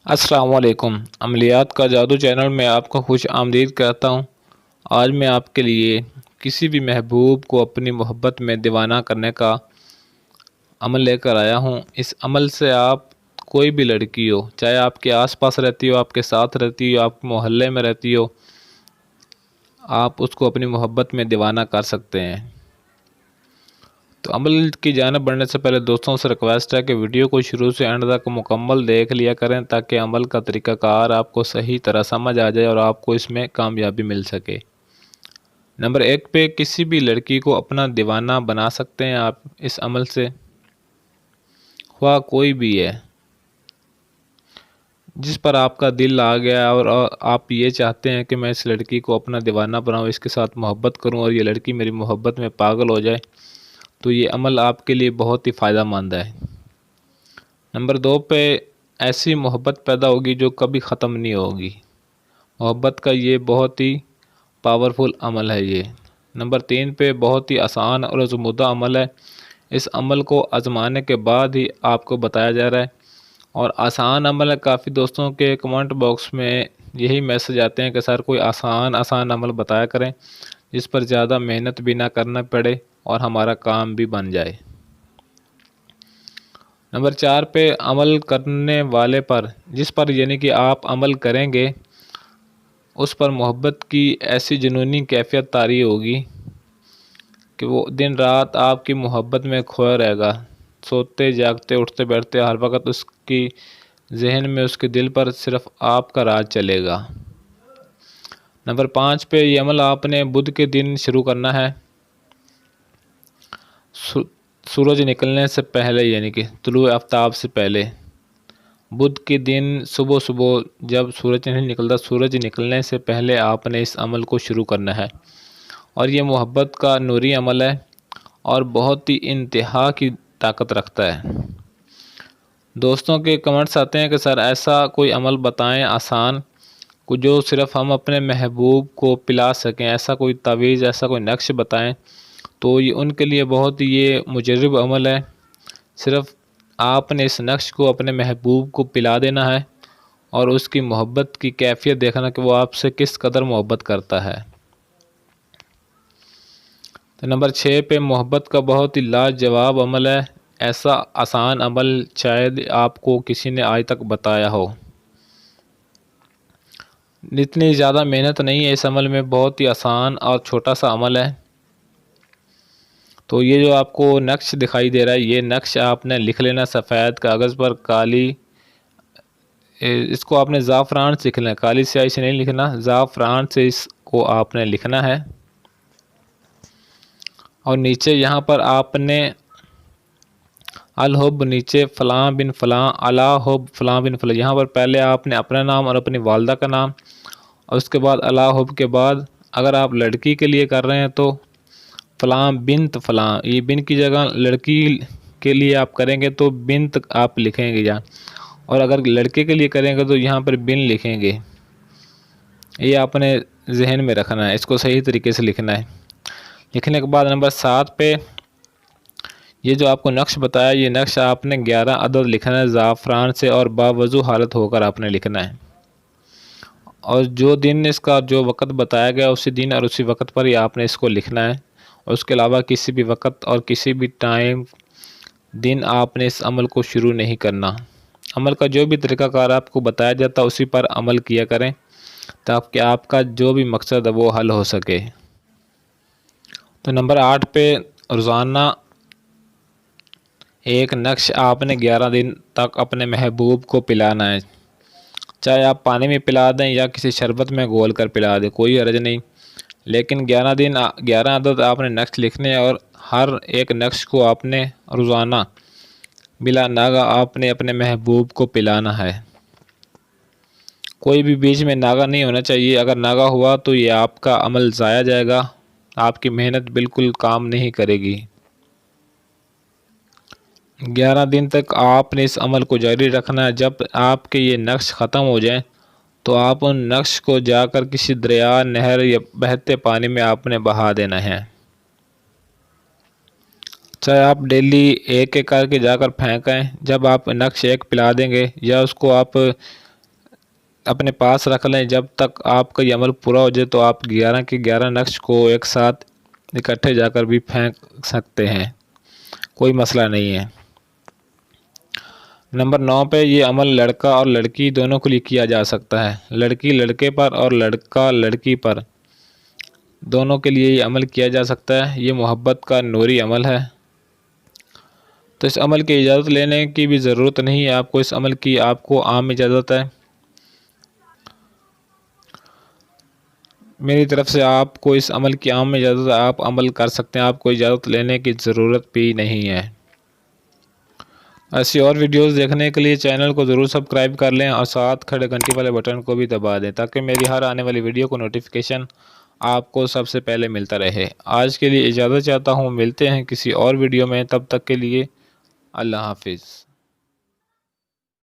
अस्सलाम वालेकुम। अमलियात का जादू चैनल में आपको खुश आमदीद कहता हूँ। आज मैं आपके लिए किसी भी महबूब को अपनी मोहब्बत में दीवाना करने का अमल लेकर आया हूँ। इस अमल से आप कोई भी लड़की हो, चाहे आपके आसपास रहती हो, आपके साथ रहती हो, आपके मोहल्ले में रहती हो, आप उसको अपनी मोहब्बत में दीवाना कर सकते हैं। तो अमल की जानिब बढ़ने से पहले दोस्तों से रिक्वेस्ट है कि वीडियो को शुरू से एंड तक मुकम्मल देख लिया करें, ताकि अमल का तरीक़ाकार आपको सही तरह समझ आ जाए और आपको इसमें कामयाबी मिल सके। नंबर 1 पे किसी भी लड़की को अपना दीवाना बना सकते हैं आप इस अमल से। वह कोई भी है जिस पर आपका दिल आ गया और आप ये चाहते हैं कि मैं इस लड़की को अपना दीवाना बनाऊं, इसके साथ मोहब्बत करूं और ये लड़की मेरी मोहब्बत में पागल हो जाए, तो ये अमल आपके लिए बहुत ही फ़ायदेमंद है। नंबर 2 पे ऐसी मोहब्बत पैदा होगी जो कभी ख़त्म नहीं होगी। मोहब्बत का ये बहुत ही पावरफुल अमल है ये। नंबर 3 पे बहुत ही आसान और आज़मूदा अमल है। इस अमल को आज़माने के बाद ही आपको बताया जा रहा है और आसान अमल है। काफ़ी दोस्तों के कमेंट बॉक्स में यही मैसेज आते हैं कि सर कोई आसान अमल बताया करें जिस पर ज़्यादा मेहनत भी ना करना पड़े और हमारा काम भी बन जाए। नंबर 4 पे अमल करने वाले पर, जिस पर यानी कि आप अमल करेंगे उस पर मोहब्बत की ऐसी जुनूनी कैफियत तारी होगी कि वो दिन रात आपकी मोहब्बत में खोया रहेगा। सोते जागते उठते बैठते हर वक्त उसकी जहन में, उसके दिल पर सिर्फ आपका राज चलेगा। नंबर 5 पे ये अमल आपने बुध के दिन शुरू करना है। सूरज निकलने से पहले, यानी कि तुलुए आफ्ताब से पहले, बुध के दिन सुबह सुबह जब सूरज नहीं निकलता, सूरज निकलने से पहले आपने इस अमल को शुरू करना है। और ये मोहब्बत का नूरी अमल है और बहुत ही इंतहा की ताकत रखता है। दोस्तों के कमेंट्स आते हैं कि सर ऐसा कोई अमल बताएं आसान को जो सिर्फ हम अपने महबूब को पिला सकें, ऐसा कोई तावीज़, ऐसा कोई नक्श बताएं। तो ये उनके लिए बहुत ही ये मुजर्रब अमल है। सिर्फ आपने इस नक्श को अपने महबूब को पिला देना है और उसकी मोहब्बत की कैफियत देखना कि वो आपसे किस कदर मोहब्बत करता है। तो नंबर 6 पे मोहब्बत का बहुत ही लाजवाब अमल है। ऐसा आसान अमल शायद आपको किसी ने आज तक बताया हो। इतनी ज़्यादा मेहनत नहीं है इस अमल में, बहुत ही आसान और छोटा सा अमल है। तो ये जो आपको नक्श दिखाई दे रहा है, ये नक्श आपने लिख लेना सफ़ेद कागज़ पर, काली इसको आपने ज़ाफ़रान से लिखना है, काली स्याही से नहीं लिखना, ज़ाफ़रान से इसको आपने लिखना है। और नीचे यहाँ पर आपने अल हुब, नीचे फ़लाँ बिन फ़लाँ, अला हुब फ़लाँ बिन फ़लाँ, यहाँ पर पहले आपने अपना नाम और अपनी वालदा का नाम और उसके बाद अला हुब के बाद अगर आप लड़की के लिए कर रहे हैं तो फ़लाँ बिन्त फ़लाँ, ये बिन की जगह लड़की के लिए आप करेंगे तो बिन्त आप लिखेंगे यहाँ, और अगर लड़के के लिए करेंगे तो यहाँ पर बिन लिखेंगे। ये आपने जहन में रखना है, इसको सही तरीके से लिखना है। लिखने के बाद नंबर 7 पे ये जो आपको नक्श बताया, ये नक्श आपने 11 अदद लिखना है ज़ाफ़रान से और बावजू हालत होकर आपने लिखना है। और जो दिन इसका जो वक़्त बताया गया उसी दिन और उसी वक़्त पर ही आपने इसको लिखना है। और उसके अलावा किसी भी वक़्त और किसी भी टाइम दिन आपने इस अमल को शुरू नहीं करना। अमल का जो भी तरीक़ाकार आपको बताया जाता है उसी पर अमल किया करें ताकि आपका जो भी मकसद है वो हल हो सके। तो नंबर 8 पे रोज़ाना एक नक्श आपने 11 दिन तक अपने महबूब को पिलाना है। चाहे आप पानी में पिला दें या किसी शरबत में घोल कर पिला दें, कोई हर्ज नहीं, लेकिन 11 दिन 11 अदद आपने नक्श लिखने हैं और हर एक नक्श को आपने रोज़ाना बिला नागा आपने अपने महबूब को पिलाना है। कोई भी बीच में नागा नहीं होना चाहिए। अगर नागा हुआ तो ये आपका अमल ज़ाया जाएगा, आपकी मेहनत बिल्कुल काम नहीं करेगी। 11 दिन तक आपने इस अमल को जारी रखना है। जब आपके ये नक्श ख़त्म हो जाएं तो आप उन नक्श को जाकर किसी दरिया, नहर या बहते पानी में आपने बहा देना है। चाहे आप डेली एक एक करके जाकर फेंकें। जब आप नक्श एक पिला देंगे या उसको आप अपने पास रख लें। जब तक आपका ये अमल पूरा हो जाए तो आप 11 के 11 नक्श को एक साथ इकट्ठे जाकर भी फेंक सकते हैं, कोई मसला नहीं है। नंबर 9 पे ये अमल लड़का और लड़की दोनों के लिए किया जा सकता है। लड़की लड़के पर और लड़का लड़की पर दोनों के लिए ये अमल किया जा सकता है। ये मोहब्बत का नूरी अमल है, तो इस अमल की इजाज़त लेने की भी ज़रूरत नहीं है आपको। इस अमल की आपको आम इजाज़त है। मेरी तरफ से आपको इस अमल की आम इजाज़त, आप अमल कर सकते हैं, आपको इजाज़त लेने की ज़रूरत भी नहीं है। ऐसी और वीडियोस देखने के लिए चैनल को ज़रूर सब्सक्राइब कर लें और साथ खड़े घंटी वाले बटन को भी दबा दें, ताकि मेरी हर आने वाली वीडियो को नोटिफिकेशन आपको सबसे पहले मिलता रहे। आज के लिए इजाज़त चाहता हूँ, मिलते हैं किसी और वीडियो में, तब तक के लिए अल्लाह हाफिज़।